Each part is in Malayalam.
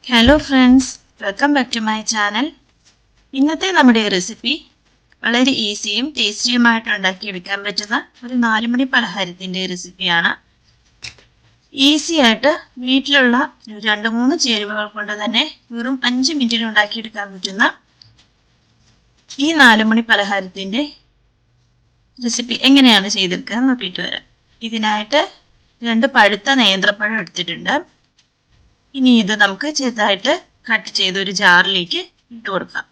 Hello friends, welcome back to my channel. ഇന്നത്തെ നമ്മുടെ റെസിപ്പി വളരെ ഈസിയും ടേസ്റ്റിയുമായിട്ട് ഉണ്ടാക്കിയെടുക്കാൻ പറ്റുന്ന ഒരു 4 മണി പലഹാരത്തിൻ്റെ റെസിപ്പിയാണ്. ഈസി ആയിട്ട് വീട്ടിലുള്ള 2-3 ചേരുവകൾ കൊണ്ട് തന്നെ വെറും 5 മിനിറ്റിൽ ഉണ്ടാക്കിയെടുക്കാൻ പറ്റുന്ന ഈ 4 മണി പലഹാരത്തിൻ്റെ റെസിപ്പി എങ്ങനെയാണ് ചെയ്തെടുക്കുക നോക്കിയിട്ട് വരാം. ഇതിനായിട്ട് 2 പഴുത്ത നേന്ത്രപ്പഴം എടുത്തിട്ടുണ്ട്. ഇനി ഇത് നമുക്ക് ചെറുതായിട്ട് കട്ട് ചെയ്ത് ഒരു ജാറിലേക്ക് ഇട്ട് കൊടുക്കാം.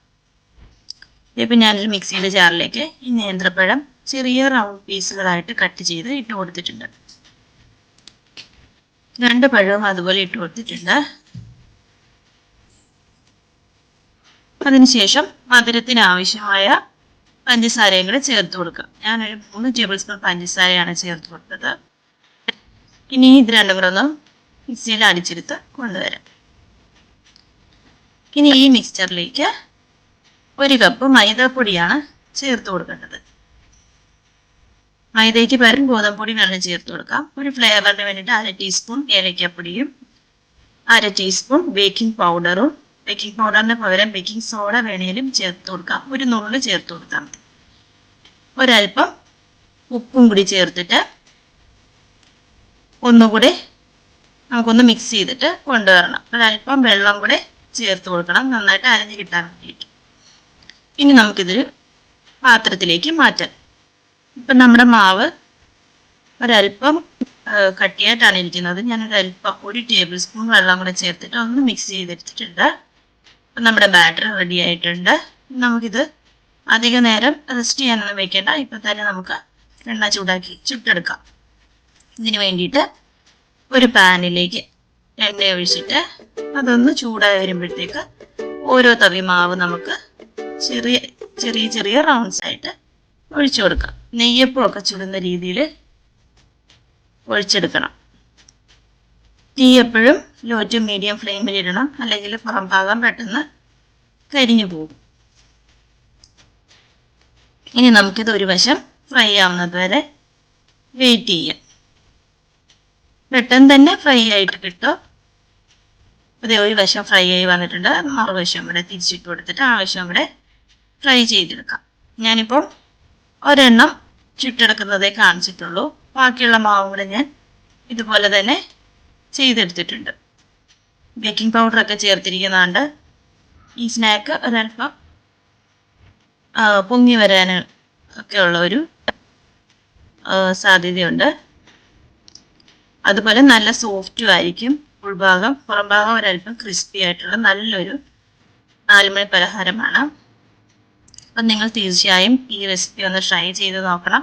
ഇപ്പം ഞാനൊരു മിക്സിയുടെ ജാറിലേക്ക് ഈ നേന്ത്രപ്പഴം ചെറിയ റൗണ്ട് പീസുകളായിട്ട് കട്ട് ചെയ്ത് ഇട്ട് കൊടുത്തിട്ടുണ്ട്. 2 പഴവും അതുപോലെ ഇട്ട് കൊടുത്തിട്ടുണ്ട്. അതിനുശേഷം മധുരത്തിന് ആവശ്യമായ പഞ്ചസാരയും കൂടെ ചേർത്ത് കൊടുക്കാം. ഞാനൊരു 3 ടേബിൾ സ്പൂൺ പഞ്ചസാരയാണ് ചേർത്ത് കൊടുത്തത്. ഇനി ഇത് രണ്ടും കൂടെ ഒന്ന് മിക്സിയിൽ അടിച്ചെടുത്ത് കൊണ്ടുവരാം. ഇനി ഈ മിക്സ്ചറിലേക്ക് 1 കപ്പ് മൈദാപ്പൊടിയാണ് ചേർത്ത് കൊടുക്കേണ്ടത്. മൈദയ്ക്ക് പകരം ഗോതമ്പൊടി വേണം ചേർത്ത് കൊടുക്കാം. ഒരു ഫ്ലേവറിന് വേണ്ടിയിട്ട് 1/2 ടീസ്പൂൺ ഏലക്കപ്പൊടിയും 1/2 ടീസ്പൂൺ ബേക്കിംഗ് പൗഡറും, ബേക്കിംഗ് പൗഡറിന് പകരം ബേക്കിംഗ് സോഡ വേണേലും ചേർത്ത് കൊടുക്കാം. ഒരു നുള്ള് ചേർത്ത് കൊടുത്താൽ മതി. ഒരൽപ്പം ഉപ്പും കൂടി ചേർത്തിട്ട് ഒന്നുകൂടെ നമുക്കൊന്ന് മിക്സ് ചെയ്തിട്ട് കൊണ്ടുവരണം. ഒരൽപ്പം വെള്ളം കൂടെ ചേർത്ത് കൊടുക്കണം, നന്നായിട്ട് അരഞ്ഞ് കിട്ടാൻ വേണ്ടിയിട്ട്. ഇനി നമുക്കിതൊരു പാത്രത്തിലേക്ക് മാറ്റാം. ഇപ്പം നമ്മുടെ മാവ് ഒരൽപ്പം കട്ടിയായിട്ടാണ് ഇരിക്കുന്നത്. ഞാനൊരൽപ്പം 1 ടേബിൾ സ്പൂൺ വെള്ളം കൂടെ ചേർത്തിട്ട് ഒന്ന് മിക്സ് ചെയ്തെടുത്തിട്ടുണ്ട്. അപ്പം നമ്മുടെ ബാറ്റർ റെഡി ആയിട്ടുണ്ട്. നമുക്കിത് അധിക നേരം റെസ്റ്റ് ചെയ്യാനൊന്നും വെക്കേണ്ട. ഇപ്പം തന്നെ നമുക്ക് എണ്ണ ചൂടാക്കി ചുട്ടെടുക്കാം. ഇതിന് വേണ്ടിയിട്ട് ഒരു പാനിലേക്ക് എണ്ണ ഒഴിച്ചിട്ട് അതൊന്ന് ചൂടായി വരുമ്പോഴത്തേക്ക് ഓരോ തവി മാവ് നമുക്ക് ചെറിയ ചെറിയ ചെറിയ റൗണ്ട്സ് ആയിട്ട് ഒഴിച്ചു കൊടുക്കാം. നെയ്യപ്പമൊക്കെ ചുടുന്ന രീതിയിൽ ഒഴിച്ചെടുക്കണം. തീ എപ്പോഴും ലോ ടു മീഡിയം ഫ്ലെയിമിൽ ഇടണം, അല്ലെങ്കിൽ പുറം ഭാഗം പെട്ടെന്ന് കരിഞ്ഞു പോകും. ഇനി നമുക്കിത് ഒരു വശം ഫ്രൈ ആവുന്നത് വരെ വെയിറ്റ് ചെയ്യാം. പെട്ടെന്ന് തന്നെ ഫ്രൈ ആയിട്ട് കിട്ടും. അതേ ഒരു വശം ഫ്രൈ ആയി വന്നിട്ടുണ്ട്. മറുവശം കൂടെ തിരിച്ചിട്ട് കൊടുത്തിട്ട് ആ വശം കൂടെ ഫ്രൈ ചെയ്തെടുക്കാം. ഞാനിപ്പോൾ ഒരെണ്ണം ചുട്ടെടുക്കുന്നതേ കാണിച്ചിട്ടുള്ളൂ. ബാക്കിയുള്ള മാവും കൂടെ ഞാൻ ഇതുപോലെ തന്നെ ചെയ്തെടുത്തിട്ടുണ്ട്. ബേക്കിംഗ് പൗഡറൊക്കെ ചേർത്തിരിക്കുന്നതുകൊണ്ട് ഈ സ്നാക്ക് ഒരൽപ്പം പൊങ്ങി വരാൻ ഒക്കെ ഉള്ള ഒരു സാധ്യതയുണ്ട്. അതുപോലെ നല്ല സോഫ്റ്റും ആയിരിക്കും ഉൾഭാഗം. പുറംഭാഗം ഒരൽപ്പം ക്രിസ്പി ആയിട്ടുള്ള നല്ലൊരു 4 മണി പലഹാരമാണ്. അപ്പം നിങ്ങൾ തീർച്ചയായും ഈ റെസിപ്പി ഒന്ന് ട്രൈ ചെയ്ത് നോക്കണം.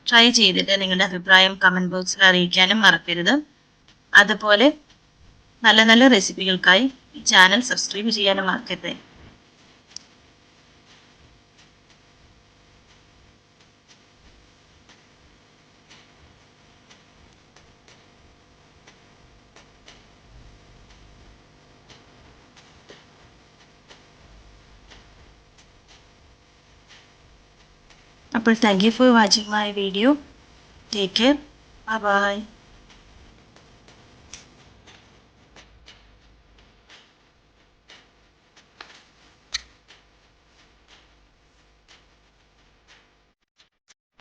ട്രൈ ചെയ്തിട്ട് നിങ്ങളുടെ അഭിപ്രായം കമൻറ്റ് ബോക്സിൽ അറിയിക്കാനും മറക്കരുത്. അതുപോലെ നല്ല നല്ല റെസിപ്പികൾക്കായി ഈ ചാനൽ സബ്സ്ക്രൈബ് ചെയ്യാനും മറക്കരുത്. അപ്പോൾ thank you for watching my video. Take care. Bye bye.